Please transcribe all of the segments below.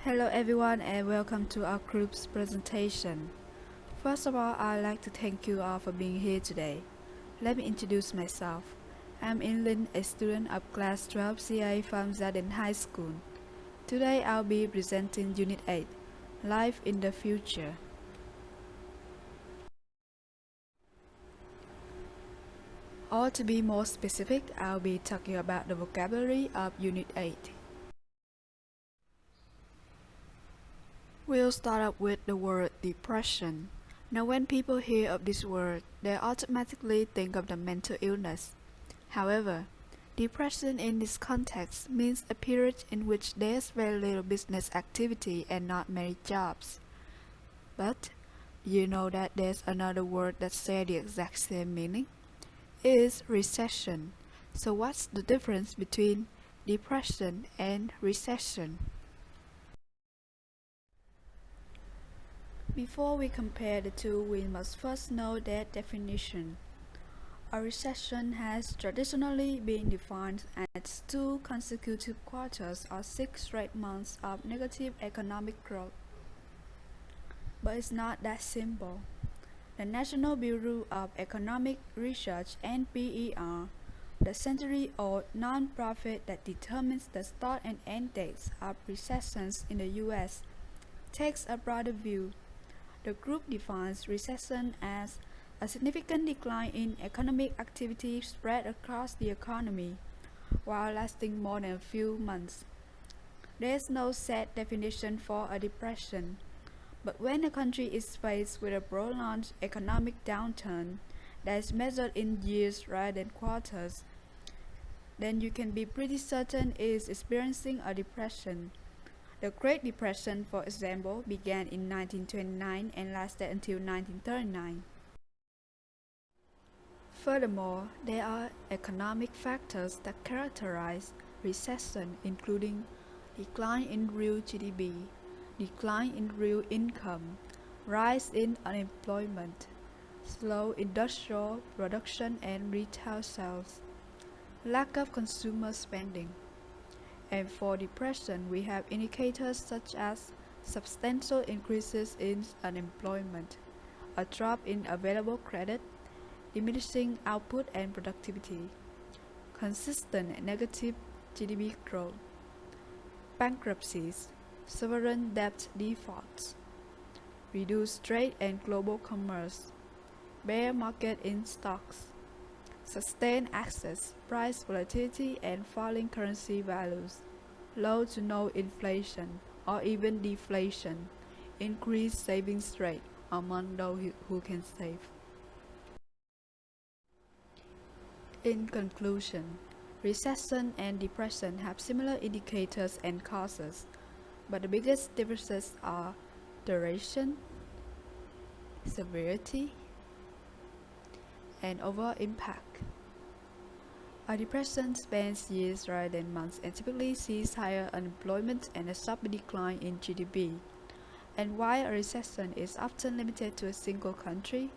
Hello everyone and welcome to our group's presentation. First of all, I'd like to thank you all for being here today. Let me introduce myself. I'm Inlin, a student of class 12 CA from Zaden High School. Today I'll be presenting Unit 8, Life in the Future. Or to be more specific, I'll be talking about the vocabulary of Unit 8. We'll start up with the word depression. Now when people hear of this word, they automatically think of the mental illness. However, depression in this context means a period in which there's very little business activity and not many jobs. But you know that there's another word that says the exact same meaning? It is recession. So what's the difference between depression and recession? Before we compare the two, we must first know their definition. A recession has traditionally been defined as 2 consecutive quarters or 6 straight months of negative economic growth. But it's not that simple. The National Bureau of Economic Research (NBER), the century-old non-profit that determines the start and end dates of recessions in the U.S., takes a broader view. The group defines recession as a significant decline in economic activity spread across the economy, while lasting more than a few months. There is no set definition for a depression, but when a country is faced with a prolonged economic downturn that is measured in years rather than quarters, then you can be pretty certain it is experiencing a depression. The Great Depression, for example, began in 1929 and lasted until 1939. Furthermore, there are economic factors that characterize recession, including decline in real GDP, decline in real income, rise in unemployment, slow industrial production and retail sales, lack of consumer spending. And for depression, we have indicators such as substantial increases in unemployment, a drop in available credit, diminishing output and productivity, consistent negative GDP growth, bankruptcies, sovereign debt defaults, reduced trade and global commerce, bear market in stocks, sustained access, price volatility and falling currency values, low to no inflation or even deflation, increased savings rate among those who can save. In conclusion, recession and depression have similar indicators and causes, but the biggest differences are duration, severity, and overall impact. A depression spans years rather than months and typically sees higher unemployment and a sharp decline in GDP. And while a recession is often limited to a single country,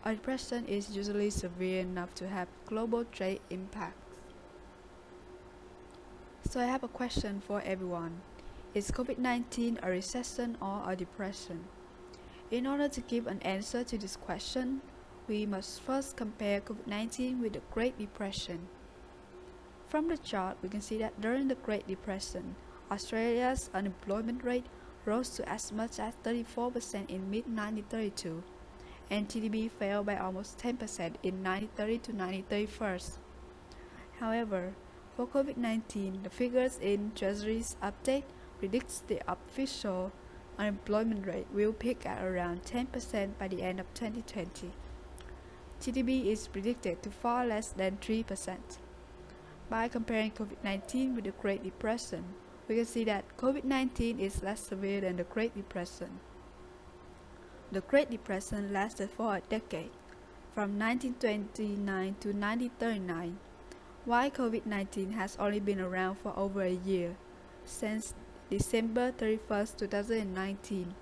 a depression is usually severe enough to have global trade impacts. So I have a question for everyone. Is COVID-19 a recession or a depression? In order to give an answer to this question, we must first compare COVID-19 with the Great Depression. From the chart, we can see that during the Great Depression, Australia's unemployment rate rose to as much as 34% in mid-1932, and GDP fell by almost 10% in 1930 to 1931. However, for COVID-19, the figures in Treasury's update predicts the official unemployment rate will peak at around 10% by the end of 2020. GDP is predicted to fall less than 3%. By comparing COVID-19 with the Great Depression, we can see that COVID-19 is less severe than the Great Depression. The Great Depression lasted for a decade, from 1929 to 1939, while COVID-19 has only been around for over a year, since December 31, 2019.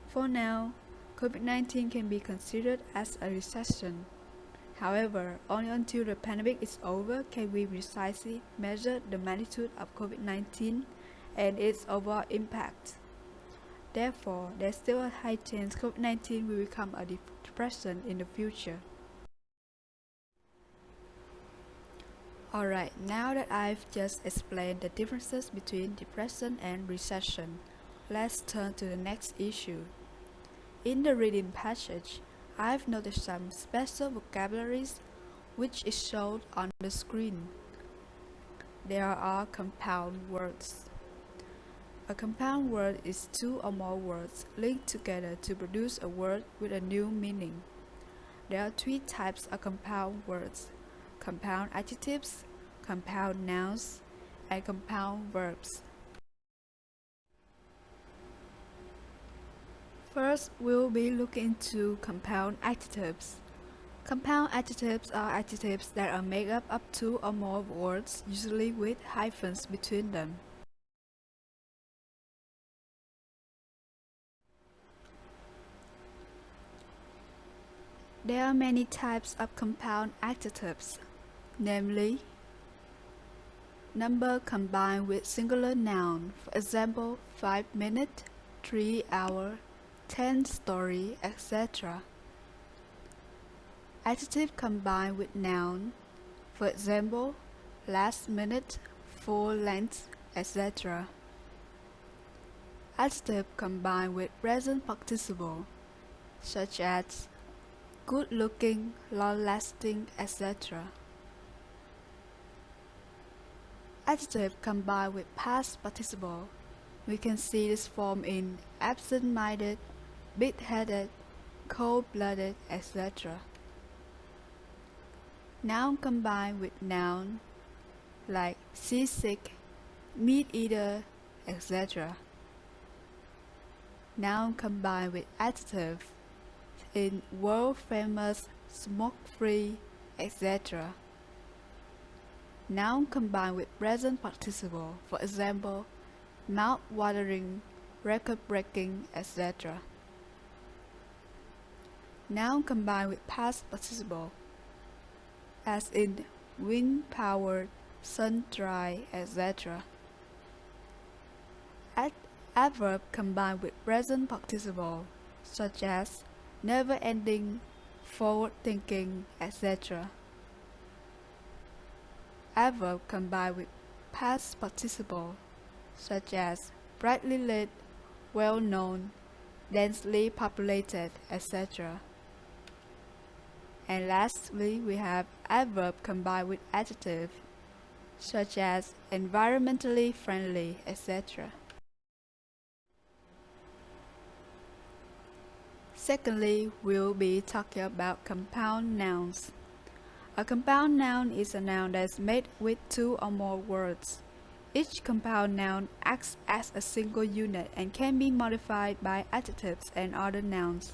For now, COVID-19 can be considered as a recession. However, only until the pandemic is over can we precisely measure the magnitude of COVID-19 and its overall impact. Therefore, there's still a high chance COVID-19 will become a depression in the future. Alright, now that I've just explained the differences between depression and recession, let's turn to the next issue. In the reading passage, I've noticed some special vocabularies which is shown on the screen. There are compound words. A compound word is two or more words linked together to produce a word with a new meaning. There are three types of compound words: compound adjectives, compound nouns, and compound verbs. First, we'll be looking into compound adjectives. Compound adjectives are adjectives that are made up of two or more words, usually with hyphens between them. There are many types of compound adjectives, namely number combined with singular noun, for example, 5 minutes, 3 hours, 10 story, etc. Adjective combined with noun, for example, last minute, full length, etc. Adjective combined with present participle, such as good looking, long lasting, etc. Adjective combined with past participle. We can see this form in absent-minded, big-headed, cold-blooded, etc. Noun combined with noun, like seasick, meat-eater, etc. Noun combined with adjective, in world-famous, smoke-free, etc. Noun combined with present participle, for example, mouth-watering, record-breaking, etc. Noun combined with past participle, as in wind-powered, sun-dry, etc. Adverb combined with present participle, such as never-ending, forward-thinking, etc. Adverb combined with past participle, such as brightly lit, well-known, densely populated, etc. And lastly, we have adverb combined with adjective, such as environmentally friendly, etc. Secondly, we'll be talking about compound nouns. A compound noun is a noun that is made with two or more words. Each compound noun acts as a single unit and can be modified by adjectives and other nouns.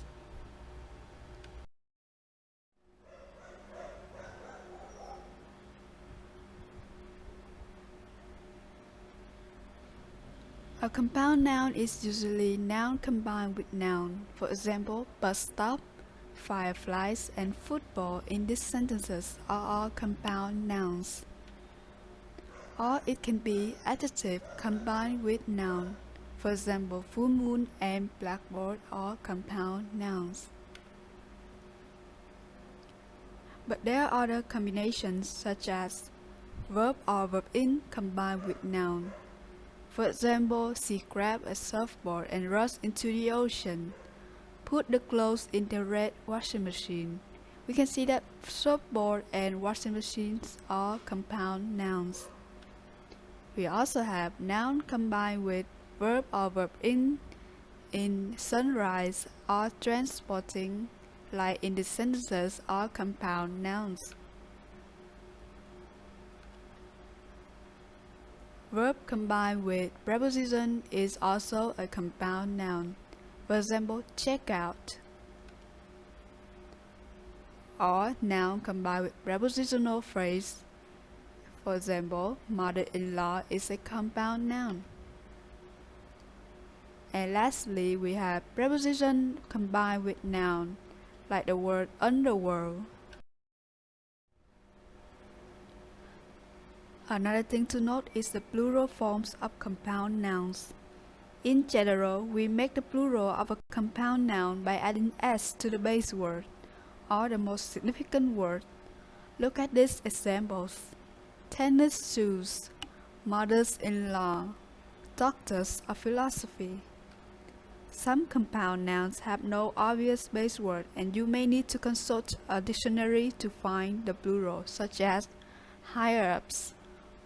A compound noun is usually noun combined with noun. For example, bus stop, fireflies, and football in these sentences are all compound nouns. Or it can be adjective combined with noun. For example, full moon and blackboard are compound nouns. But there are other combinations such as verb or verb in combined with noun. For example, she grabbed a surfboard and rushed into the ocean. Put the clothes in the red washing machine. We can see that surfboard and washing machines are compound nouns. We also have noun combined with verb or verb in sunrise or transporting, like in the sentences, are compound nouns. Verb combined with preposition is also a compound noun. For example, check out. Or noun combined with prepositional phrase. For example, mother-in-law is a compound noun. And lastly, we have preposition combined with noun, like the word underworld. Another thing to note is the plural forms of compound nouns. In general, we make the plural of a compound noun by adding s to the base word, or the most significant word. Look at these examples. Tennis shoes, mothers-in-law, doctors of philosophy. Some compound nouns have no obvious base word, and you may need to consult a dictionary to find the plural, such as higher-ups,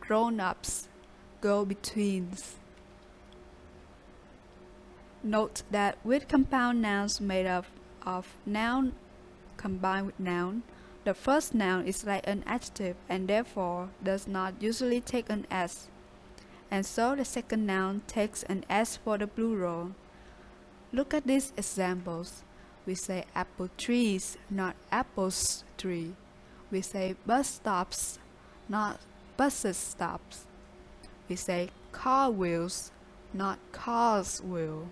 grown-ups, go-betweens. Note that with compound nouns made up of noun combined with noun, the first noun is like an adjective and therefore does not usually take an s, and so the second noun takes an s for the plural. Look at these examples. We say apple trees, not apples tree. We say bus stops, not buses stops. We say car wheels, not cars wheel.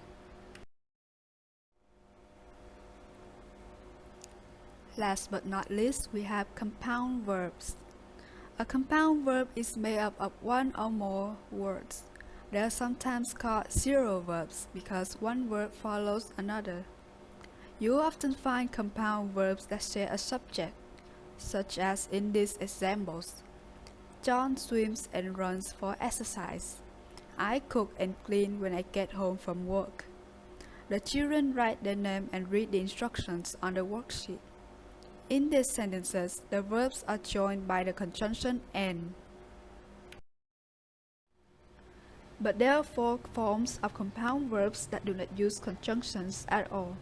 Last but not least, we have compound verbs. A compound verb is made up of one or more words. They are sometimes called serial verbs because one verb follows another. You often find compound verbs that share a subject, such as in these examples. John swims and runs for exercise. I cook and clean when I get home from work. The children write their name and read the instructions on the worksheet. In these sentences, the verbs are joined by the conjunction and. But there are four forms of compound verbs that do not use conjunctions at all.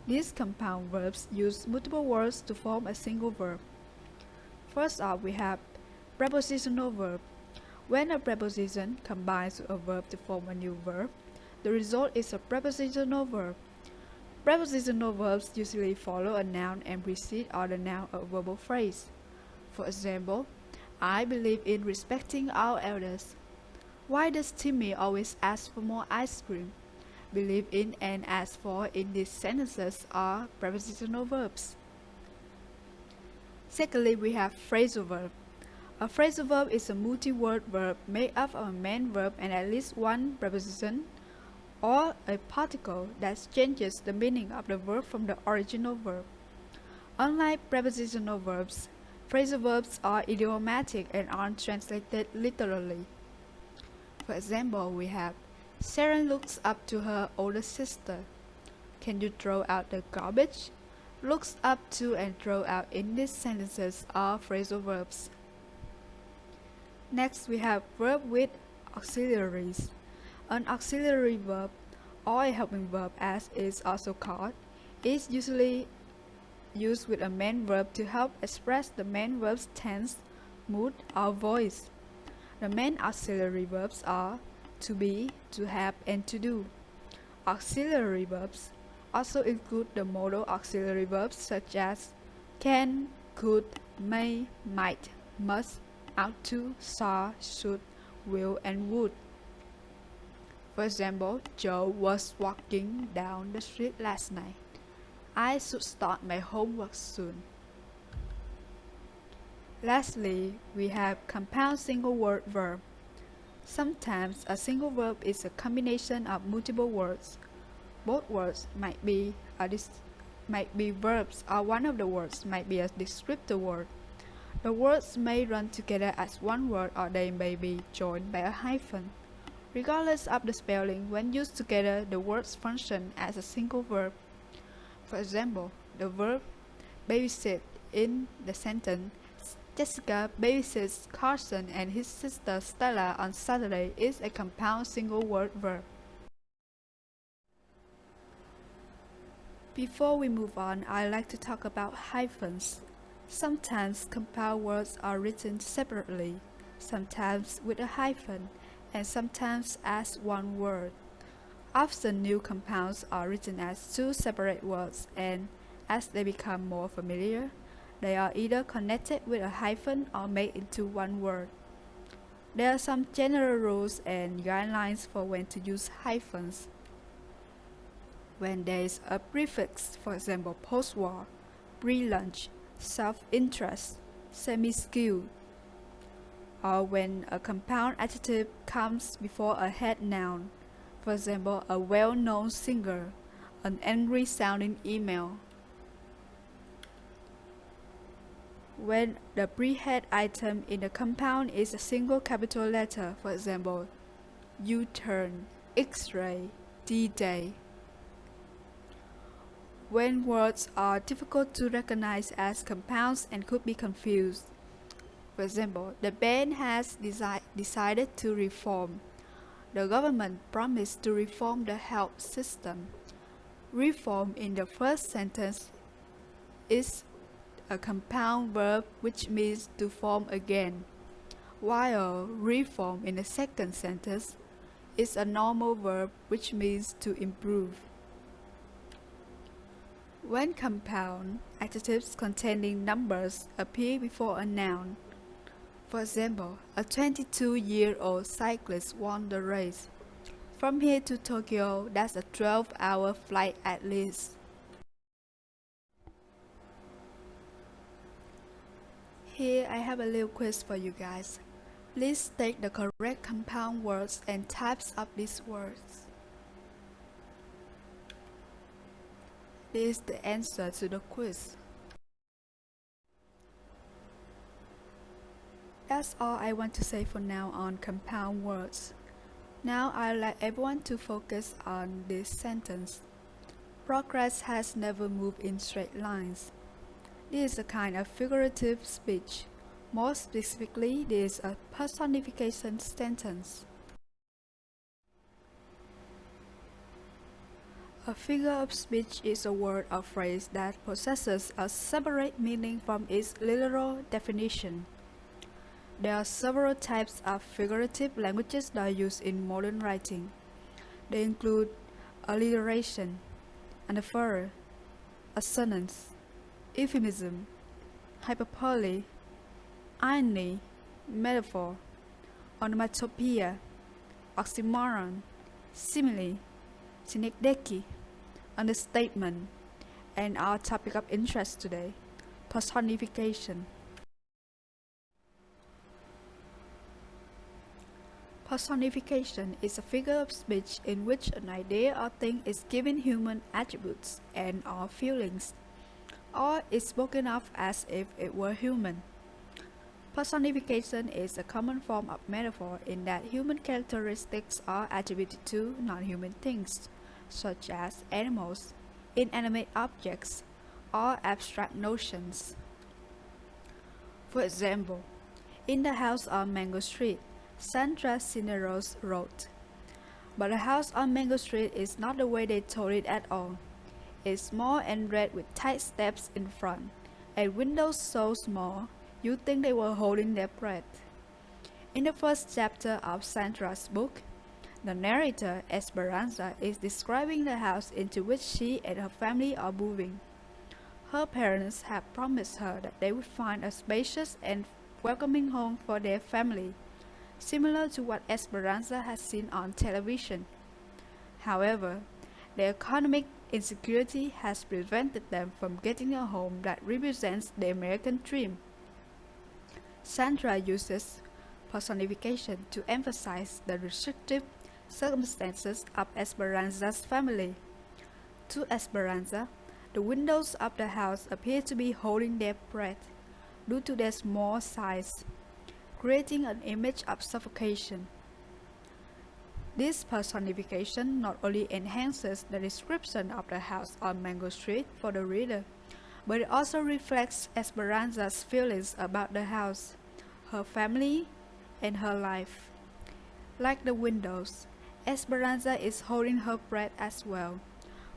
These compound verbs use multiple words to form a single verb. First up, we have prepositional verb. When a preposition combines with a verb to form a new verb, the result is a prepositional verb. Prepositional verbs usually follow a noun and precede the noun a verbal phrase. For example, I believe in respecting our elders. Why does Timmy always ask for more ice cream? Believe in and ask for in these sentences are prepositional verbs. Secondly, we have phrasal verb. A phrasal verb is a multi-word verb made up of a main verb and at least one preposition or a particle that changes the meaning of the verb from the original verb. Unlike prepositional verbs, phrasal verbs are idiomatic and aren't translated literally. For example, we have Sharon looks up to her older sister. Can you throw out the garbage? Looks up to and throw out in these sentences are phrasal verbs. Next, we have verb with auxiliaries. An auxiliary verb, or a helping verb as it is also called, is usually used with a main verb to help express the main verb's tense, mood, or voice. The main auxiliary verbs are to be, to have, and to do. Auxiliary verbs also include the modal auxiliary verbs such as can, could, may, might, must, ought to, saw, should, will, and would. For example, Joe was walking down the street last night. I should start my homework soon. Lastly, we have compound single word verb. Sometimes a single verb is a combination of multiple words. Both words might be verbs, or one of the words might be a descriptive word. The words may run together as one word or they may be joined by a hyphen. Regardless of the spelling, when used together, the words function as a single verb. For example, the verb babysit in the sentence Jessica babysits Carson and his sister Stella on Saturday is a compound single word verb. Before we move on, I'd like to talk about hyphens. Sometimes compound words are written separately, sometimes with a hyphen, and sometimes as one word. Often new compounds are written as two separate words, and as they become more familiar, they are either connected with a hyphen or made into one word. There are some general rules and guidelines for when to use hyphens. When there is a prefix, for example post-war, pre-lunch, self-interest, semi-skilled. or when a compound adjective comes before a head noun. For example, a well-known singer, an angry-sounding email. When the pre-head item in the compound is a single capital letter, for example, U-turn, X-ray, D-Day. When words are difficult to recognize as compounds and could be confused. For example, the band has decided to reform. The government promised to reform the health system. Reform in the first sentence is a compound verb which means to form again, while reform in the second sentence is a normal verb which means to improve. When compound adjectives containing numbers appear before a noun, for example, a 22-year-old cyclist won the race. From here to Tokyo, that's a 12-hour flight at least. Here I have a little quiz for you guys. Please take the correct compound words and types of these words. This is the answer to the quiz. That's all I want to say for now on compound words. Now I'd like everyone to focus on this sentence. Progress has never moved in straight lines. This is a kind of figurative speech. More specifically, this is a personification sentence. A figure of speech is a word or phrase that possesses a separate meaning from its literal definition. There are several types of figurative languages that are used in modern writing. They include alliteration, anaphora, assonance, euphemism, hyperbole, irony, metaphor, onomatopoeia, oxymoron, simile, synecdoche, understatement, and our topic of interest today, personification. Personification is a figure of speech in which an idea or thing is given human attributes and/or feelings, or is spoken of as if it were human. Personification is a common form of metaphor in that human characteristics are attributed to non-human things, such as animals, inanimate objects, or abstract notions. For example, in The House on Mango Street, Sandra Cineros wrote, "But the house on Mango Street is not the way they told it at all. It's small and red with tight steps in front, and windows so small, you'd think they were holding their breath." In the first chapter of Sandra's book, the narrator, Esperanza, is describing the house into which she and her family are moving. Her parents have promised her that they would find a spacious and welcoming home for their family, similar to what Esperanza has seen on television. However, their economic insecurity has prevented them from getting a home that represents the American dream. Sandra uses personification to emphasize the restrictive circumstances of Esperanza's family. To Esperanza, the windows of the house appear to be holding their breath due to their small size, creating an image of suffocation. This personification not only enhances the description of the house on Mango Street for the reader, but it also reflects Esperanza's feelings about the house, her family, and her life. Like the windows, Esperanza is holding her breath as well,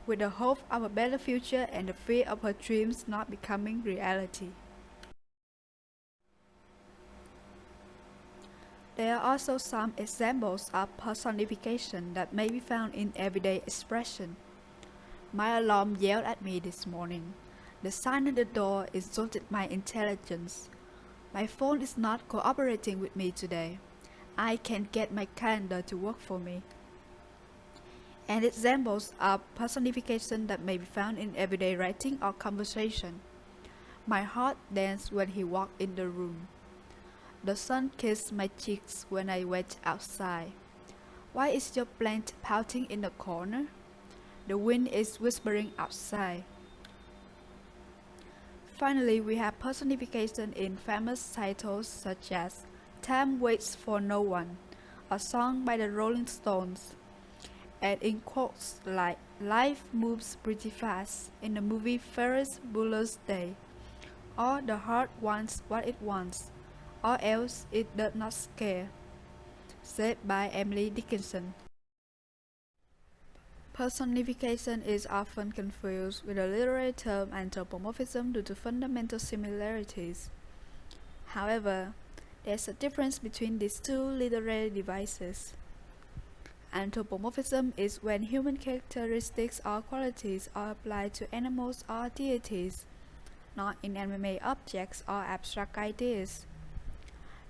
with the hope of a better future and the fear of her dreams not becoming reality. There are also some examples of personification that may be found in everyday expression. "My alarm yelled at me this morning. The sign at the door insulted my intelligence. My phone is not cooperating with me today. I can't get my calendar to work for me." And examples of personification that may be found in everyday writing or conversation. "My heart danced when he walked in the room. The sun kissed my cheeks when I went outside. Why is your plant pouting in the corner? The wind is whispering outside. Finally, we have personification in famous titles such as Time Waits for No One, a song by the Rolling Stones, and in quotes like Life moves pretty fast in the movie Ferris Bueller's Day, or The heart wants what it wants, or else it does not care, said by Emily Dickinson. Personification is often confused with the literary term anthropomorphism due to fundamental similarities. However, there's a difference between these two literary devices. Anthropomorphism is when human characteristics or qualities are applied to animals or deities, not inanimate objects or abstract ideas.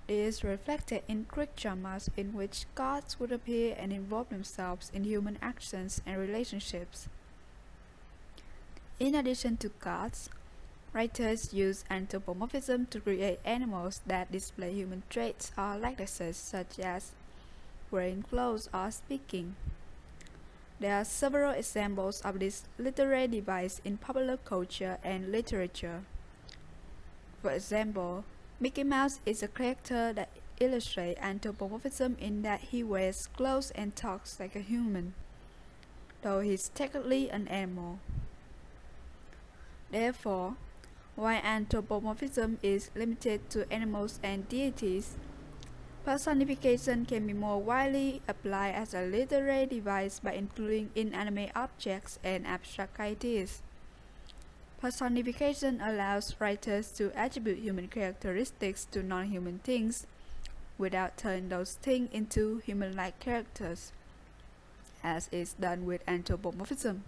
This is reflected in Greek dramas in which gods would appear and involve themselves in human actions and relationships. In addition to gods, writers use anthropomorphism to create animals that display human traits or likenesses such as wearing clothes or speaking. There are several examples of this literary device in popular culture and literature. For example, Mickey Mouse is a character that illustrates anthropomorphism in that he wears clothes and talks like a human, though he is technically an animal. Therefore, while anthropomorphism is limited to animals and deities, personification can be more widely applied as a literary device by including inanimate objects and abstract ideas. Personification allows writers to attribute human characteristics to non-human things without turning those things into human-like characters, as is done with anthropomorphism.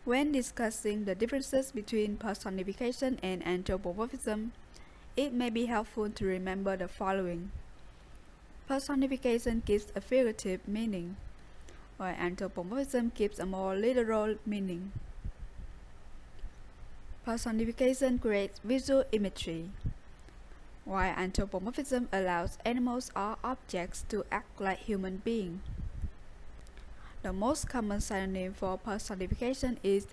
When discussing the differences between personification and anthropomorphism, it may be helpful to remember the following. Personification gives a figurative meaning, while anthropomorphism gives a more literal meaning. Personification creates visual imagery, while anthropomorphism allows animals or objects to act like human beings. The most common synonym for personification is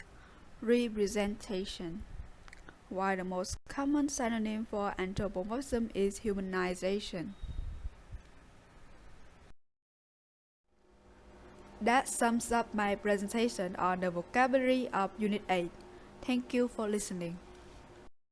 representation, while the most common synonym for anthropomorphism is humanization. That sums up my presentation on the vocabulary of Unit 8. Thank you for listening.